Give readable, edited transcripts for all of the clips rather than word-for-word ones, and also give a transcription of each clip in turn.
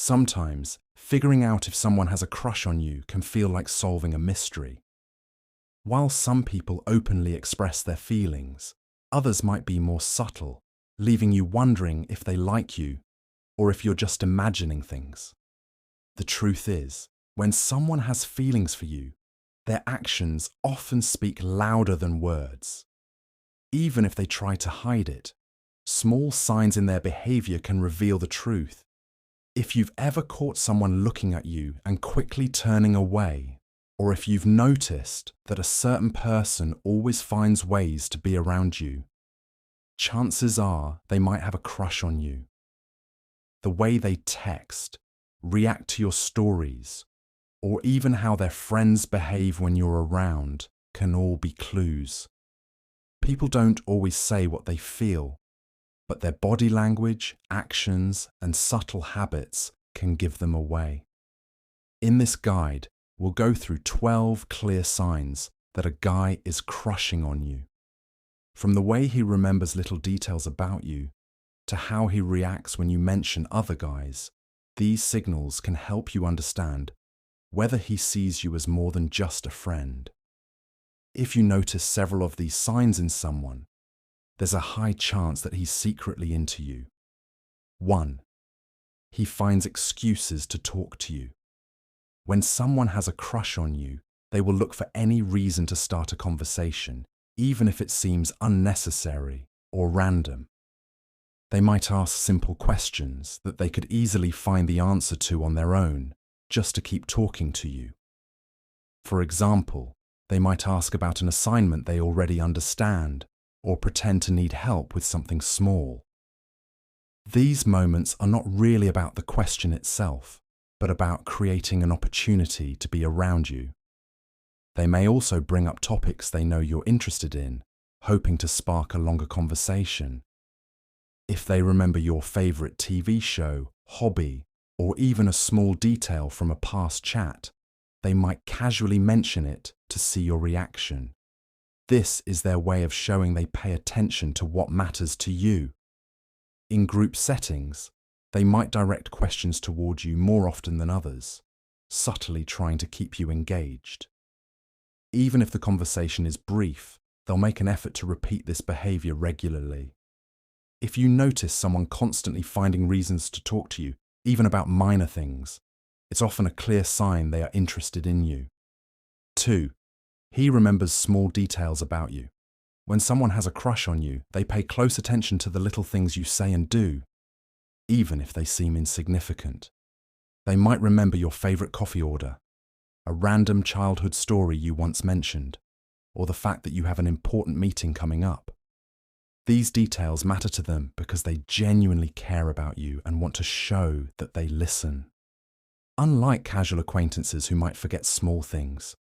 Sometimes, figuring out if someone has a crush on you can feel like solving a mystery. While some people openly express their feelings, others might be more subtle, leaving you wondering if they like you or if you're just imagining things. The truth is, when someone has feelings for you, their actions often speak louder than words. Even if they try to hide it, small signs in their behavior can reveal the truth. If you've ever caught someone looking at you and quickly turning away, or if you've noticed that a certain person always finds ways to be around you, chances are they might have a crush on you. The way they text, react to your stories, or even how their friends behave when you're around can all be clues. People don't always say what they feel, but their body language, actions, and subtle habits can give them away. In this guide, we'll go through 12 clear signs that a guy is crushing on you. From the way he remembers little details about you, to how he reacts when you mention other guys, these signals can help you understand whether he sees you as more than just a friend. If you notice several of these signs in someone, there's a high chance that he's secretly into you. 1. He finds excuses to talk to you. When someone has a crush on you, they will look for any reason to start a conversation, even if it seems unnecessary or random. They might ask simple questions that they could easily find the answer to on their own, just to keep talking to you. For example, they might ask about an assignment they already understand, or pretend to need help with something small. These moments are not really about the question itself, but about creating an opportunity to be around you. They may also bring up topics they know you're interested in, hoping to spark a longer conversation. If they remember your favorite TV show, hobby, or even a small detail from a past chat, they might casually mention it to see your reaction. This is their way of showing they pay attention to what matters to you. In group settings, they might direct questions toward you more often than others, subtly trying to keep you engaged. Even if the conversation is brief, they'll make an effort to repeat this behavior regularly. If you notice someone constantly finding reasons to talk to you, even about minor things, it's often a clear sign they are interested in you. 2. He remembers small details about you. When someone has a crush on you, they pay close attention to the little things you say and do, even if they seem insignificant. They might remember your favorite coffee order, a random childhood story you once mentioned, or the fact that you have an important meeting coming up. These details matter to them because they genuinely care about you and want to show that they listen. Unlike casual acquaintances who might forget small things,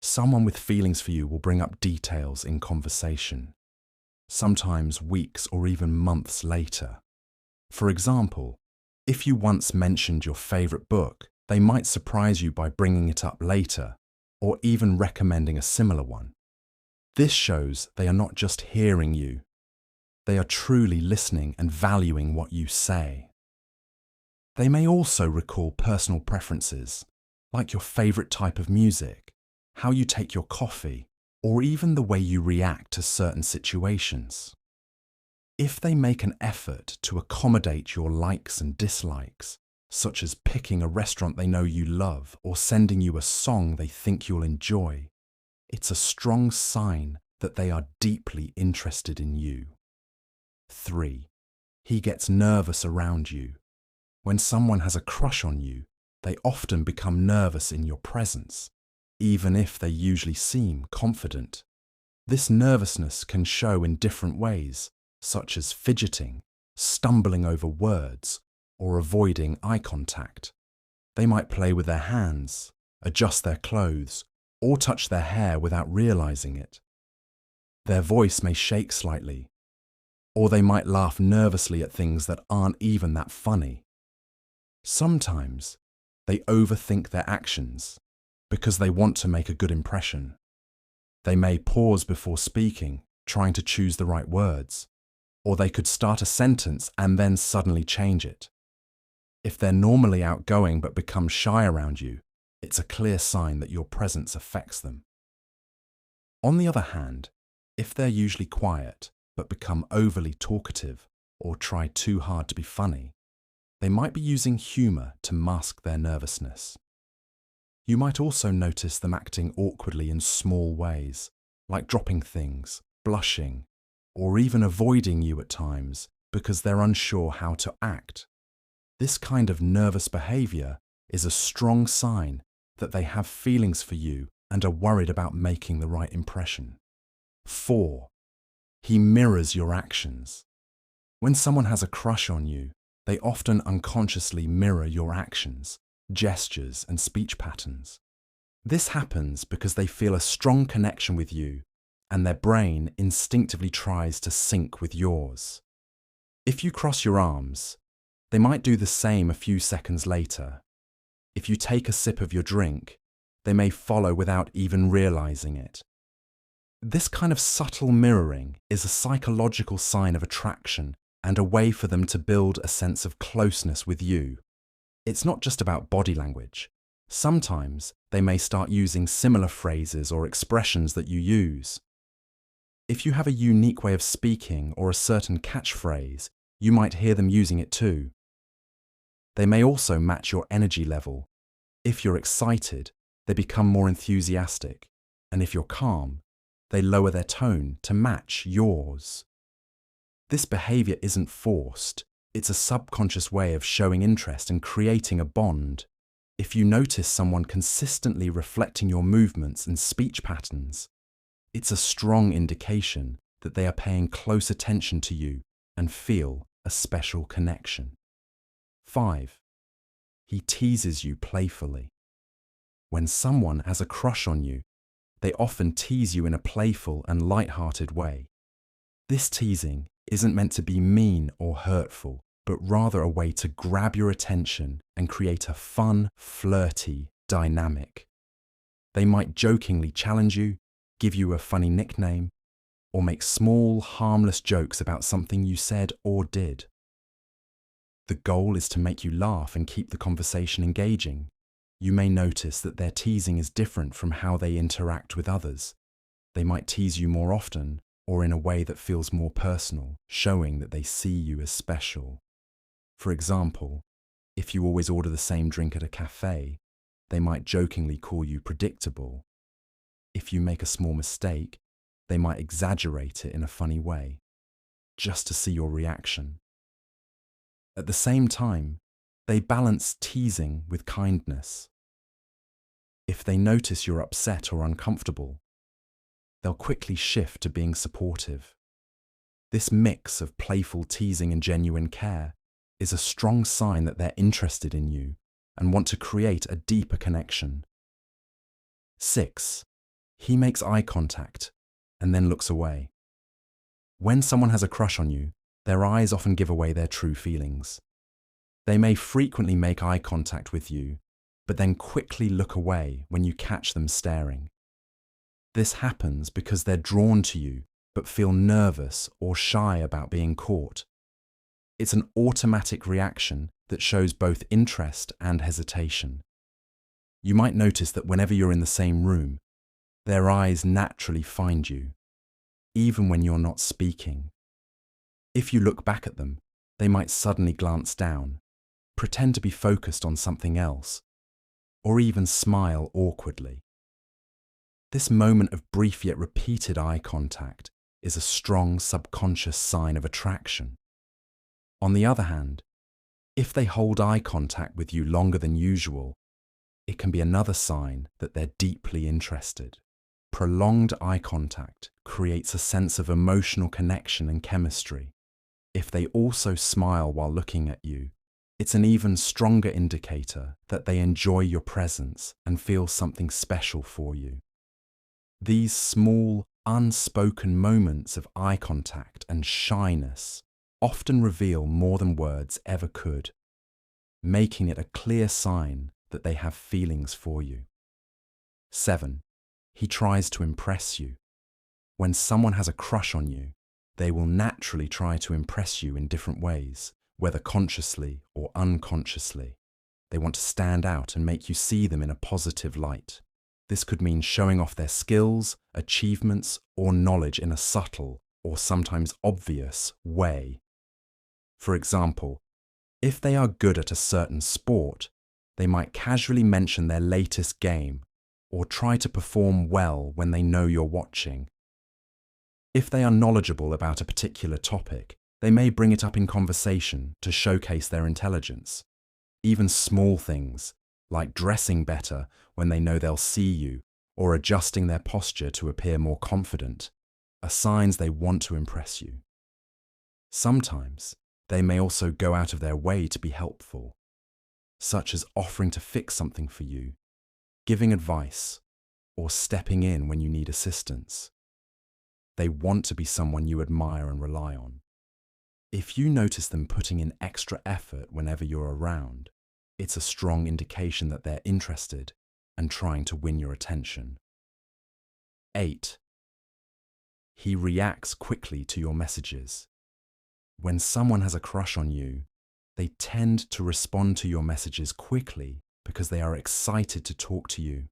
someone with feelings for you will bring up details in conversation, sometimes weeks or even months later. For example, if you once mentioned your favorite book, they might surprise you by bringing it up later, or even recommending a similar one. This shows they are not just hearing you, they are truly listening and valuing what you say. They may also recall personal preferences, like your favorite type of music, how you take your coffee, or even the way you react to certain situations. If they make an effort to accommodate your likes and dislikes, such as picking a restaurant they know you love or sending you a song they think you'll enjoy, it's a strong sign that they are deeply interested in you. 3. He gets nervous around you. When someone has a crush on you, they often become nervous in your presence, even if they usually seem confident. This nervousness can show in different ways, such as fidgeting, stumbling over words, or avoiding eye contact. They might play with their hands, adjust their clothes, or touch their hair without realizing it. Their voice may shake slightly, or they might laugh nervously at things that aren't even that funny. Sometimes they overthink their actions because they want to make a good impression. They may pause before speaking, trying to choose the right words, or they could start a sentence and then suddenly change it. If they're normally outgoing but become shy around you, it's a clear sign that your presence affects them. On the other hand, if they're usually quiet but become overly talkative or try too hard to be funny, they might be using humour to mask their nervousness. You might also notice them acting awkwardly in small ways, like dropping things, blushing, or even avoiding you at times because they're unsure how to act. This kind of nervous behaviour is a strong sign that they have feelings for you and are worried about making the right impression. 4. He mirrors your actions. When someone has a crush on you, they often unconsciously mirror your actions, gestures, and speech patterns. This happens because they feel a strong connection with you, and their brain instinctively tries to sync with yours. If you cross your arms, they might do the same a few seconds later. If you take a sip of your drink, they may follow without even realizing it. This kind of subtle mirroring is a psychological sign of attraction and a way for them to build a sense of closeness with you. It's not just about body language. Sometimes they may start using similar phrases or expressions that you use. If you have a unique way of speaking or a certain catchphrase, you might hear them using it too. They may also match your energy level. If you're excited, they become more enthusiastic, and if you're calm, they lower their tone to match yours. This behavior isn't forced. It's a subconscious way of showing interest and creating a bond. If you notice someone consistently reflecting your movements and speech patterns, it's a strong indication that they are paying close attention to you and feel a special connection. 5. He teases you playfully. When someone has a crush on you, they often tease you in a playful and light-hearted way. This teasing isn't meant to be mean or hurtful, but rather a way to grab your attention and create a fun, flirty dynamic. They might jokingly challenge you, give you a funny nickname, or make small, harmless jokes about something you said or did. The goal is to make you laugh and keep the conversation engaging. You may notice that their teasing is different from how they interact with others. They might tease you more often or in a way that feels more personal, showing that they see you as special. For example, if you always order the same drink at a cafe, they might jokingly call you predictable. If you make a small mistake, they might exaggerate it in a funny way, just to see your reaction. At the same time, they balance teasing with kindness. If they notice you're upset or uncomfortable, they'll quickly shift to being supportive. This mix of playful teasing and genuine care is a strong sign that they're interested in you and want to create a deeper connection. 6. He makes eye contact and then looks away. When someone has a crush on you, their eyes often give away their true feelings. They may frequently make eye contact with you, but then quickly look away when you catch them staring. This happens because they're drawn to you but feel nervous or shy about being caught. It's an automatic reaction that shows both interest and hesitation. You might notice that whenever you're in the same room, their eyes naturally find you, even when you're not speaking. If you look back at them, they might suddenly glance down, pretend to be focused on something else, or even smile awkwardly. This moment of brief yet repeated eye contact is a strong subconscious sign of attraction. On the other hand, if they hold eye contact with you longer than usual, it can be another sign that they're deeply interested. Prolonged eye contact creates a sense of emotional connection and chemistry. If they also smile while looking at you, it's an even stronger indicator that they enjoy your presence and feel something special for you. These small, unspoken moments of eye contact and shyness often reveal more than words ever could, making it a clear sign that they have feelings for you. 7. He tries to impress you. When someone has a crush on you, they will naturally try to impress you in different ways, whether consciously or unconsciously. They want to stand out and make you see them in a positive light. This could mean showing off their skills, achievements, or knowledge in a subtle or sometimes obvious way. For example, if they are good at a certain sport, they might casually mention their latest game or try to perform well when they know you're watching. If they are knowledgeable about a particular topic, they may bring it up in conversation to showcase their intelligence. Even small things, like dressing better when they know they'll see you or adjusting their posture to appear more confident, are signs they want to impress you. Sometimes, they may also go out of their way to be helpful, such as offering to fix something for you, giving advice, or stepping in when you need assistance. They want to be someone you admire and rely on. If you notice them putting in extra effort whenever you're around, it's a strong indication that they're interested and trying to win your attention. 8. He reacts quickly to your messages. When someone has a crush on you, they tend to respond to your messages quickly because they are excited to talk to you.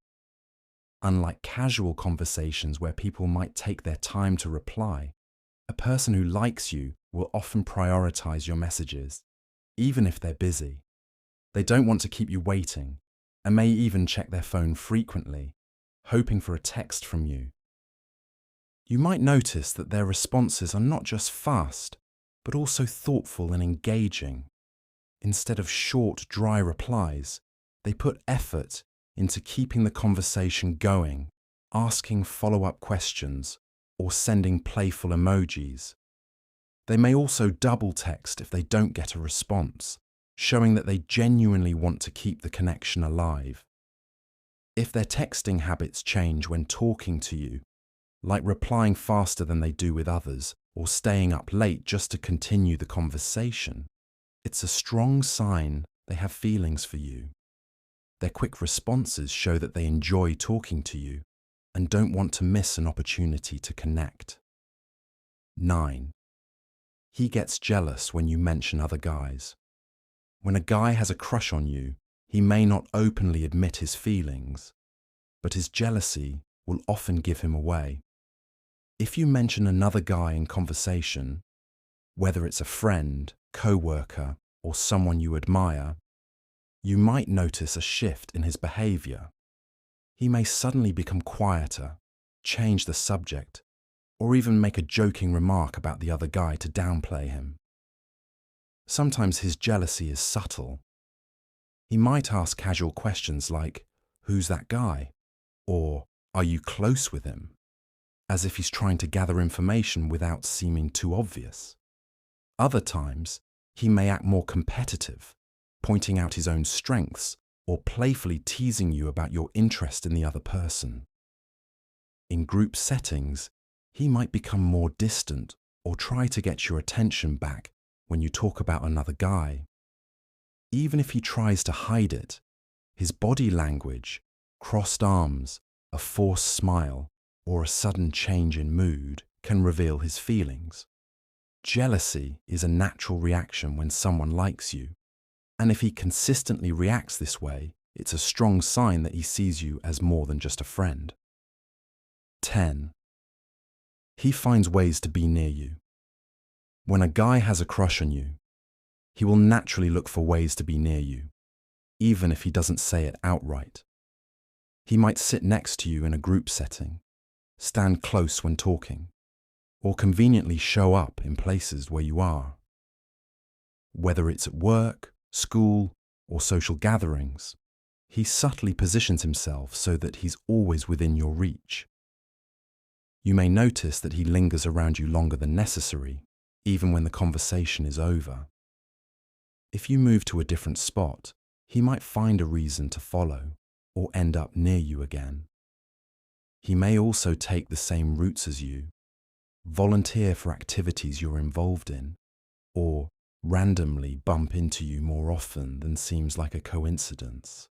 Unlike casual conversations where people might take their time to reply, a person who likes you will often prioritize your messages, even if they're busy. They don't want to keep you waiting and may even check their phone frequently, hoping for a text from you. You might notice that their responses are not just fast, but also thoughtful and engaging. Instead of short, dry replies, they put effort into keeping the conversation going, asking follow-up questions, or sending playful emojis. They may also double text if they don't get a response, showing that they genuinely want to keep the connection alive. If their texting habits change when talking to you, like replying faster than they do with others, or staying up late just to continue the conversation, it's a strong sign they have feelings for you. Their quick responses show that they enjoy talking to you and don't want to miss an opportunity to connect. 9. He gets jealous when you mention other guys. When a guy has a crush on you, he may not openly admit his feelings, but his jealousy will often give him away. If you mention another guy in conversation, whether it's a friend, co-worker, or someone you admire, you might notice a shift in his behavior. He may suddenly become quieter, change the subject, or even make a joking remark about the other guy to downplay him. Sometimes his jealousy is subtle. He might ask casual questions like, "Who's that guy?" or "Are you close with him?" as if he's trying to gather information without seeming too obvious. Other times, he may act more competitive, pointing out his own strengths or playfully teasing you about your interest in the other person. In group settings, he might become more distant or try to get your attention back when you talk about another guy. Even if he tries to hide it, his body language, crossed arms, a forced smile, or a sudden change in mood can reveal his feelings. Jealousy is a natural reaction when someone likes you, and if he consistently reacts this way, it's a strong sign that he sees you as more than just a friend. 10. He finds ways to be near you. When a guy has a crush on you, he will naturally look for ways to be near you, even if he doesn't say it outright. He might sit next to you in a group setting, stand close when talking, or conveniently show up in places where you are. Whether it's at work, school, or social gatherings, he subtly positions himself so that he's always within your reach. You may notice that he lingers around you longer than necessary, even when the conversation is over. If you move to a different spot, he might find a reason to follow or end up near you again. He may also take the same routes as you, volunteer for activities you're involved in, or randomly bump into you more often than seems like a coincidence.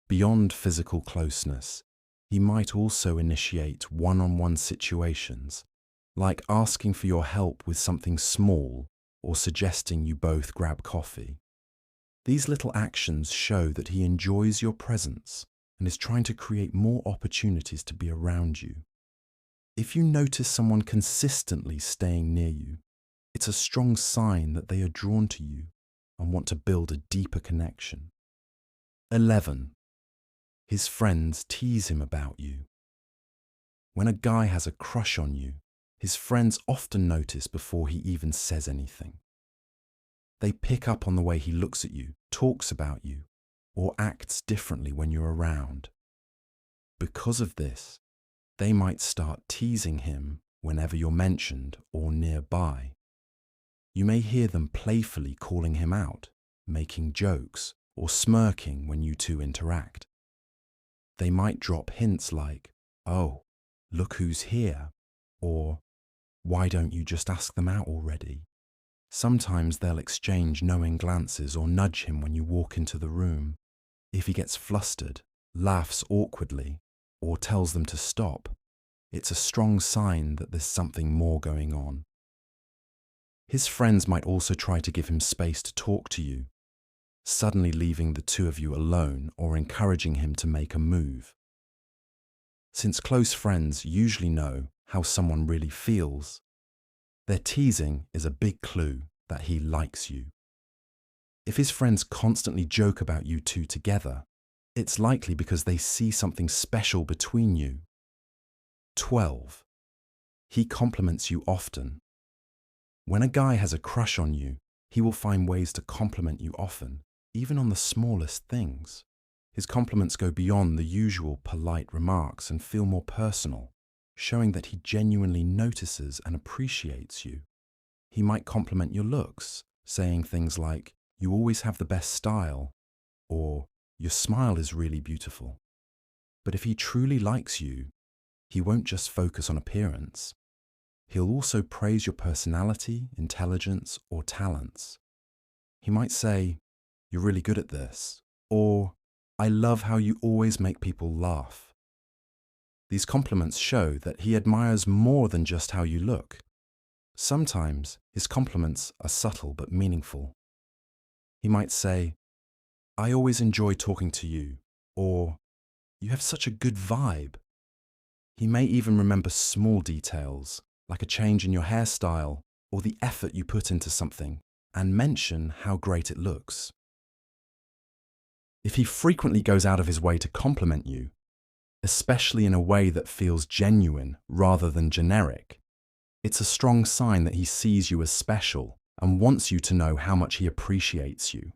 Beyond physical closeness, he might also initiate one-on-one situations, like asking for your help with something small or suggesting you both grab coffee. These little actions show that he enjoys your presence and is trying to create more opportunities to be around you. If you notice someone consistently staying near you, it's a strong sign that they are drawn to you and want to build a deeper connection. 11. His friends tease him about you. When a guy has a crush on you, his friends often notice before he even says anything. They pick up on the way he looks at you, talks about you, or acts differently when you're around. Because of this, they might start teasing him whenever you're mentioned or nearby. You may hear them playfully calling him out, making jokes, or smirking when you two interact. They might drop hints like, "Oh, look who's here," or "Why don't you just ask them out already?" Sometimes they'll exchange knowing glances or nudge him when you walk into the room. If he gets flustered, laughs awkwardly, or tells them to stop, it's a strong sign that there's something more going on. His friends might also try to give him space to talk to you, suddenly leaving the two of you alone or encouraging him to make a move. Since close friends usually know how someone really feels, their teasing is a big clue that he likes you. If his friends constantly joke about you two together, it's likely because they see something special between you. 12. He compliments you often. When a guy has a crush on you, he will find ways to compliment you often, even on the smallest things. His compliments go beyond the usual polite remarks and feel more personal, showing that he genuinely notices and appreciates you. He might compliment your looks, saying things like, "You always have the best style," or "Your smile is really beautiful." But if he truly likes you, he won't just focus on appearance. He'll also praise your personality, intelligence, or talents. He might say, "You're really good at this," or "I love how you always make people laugh." These compliments show that he admires more than just how you look. Sometimes his compliments are subtle but meaningful. He might say, "I always enjoy talking to you," or "You have such a good vibe." He may even remember small details, like a change in your hairstyle or the effort you put into something, and mention how great it looks. If he frequently goes out of his way to compliment you, especially in a way that feels genuine rather than generic, it's a strong sign that he sees you as special and wants you to know how much he appreciates you.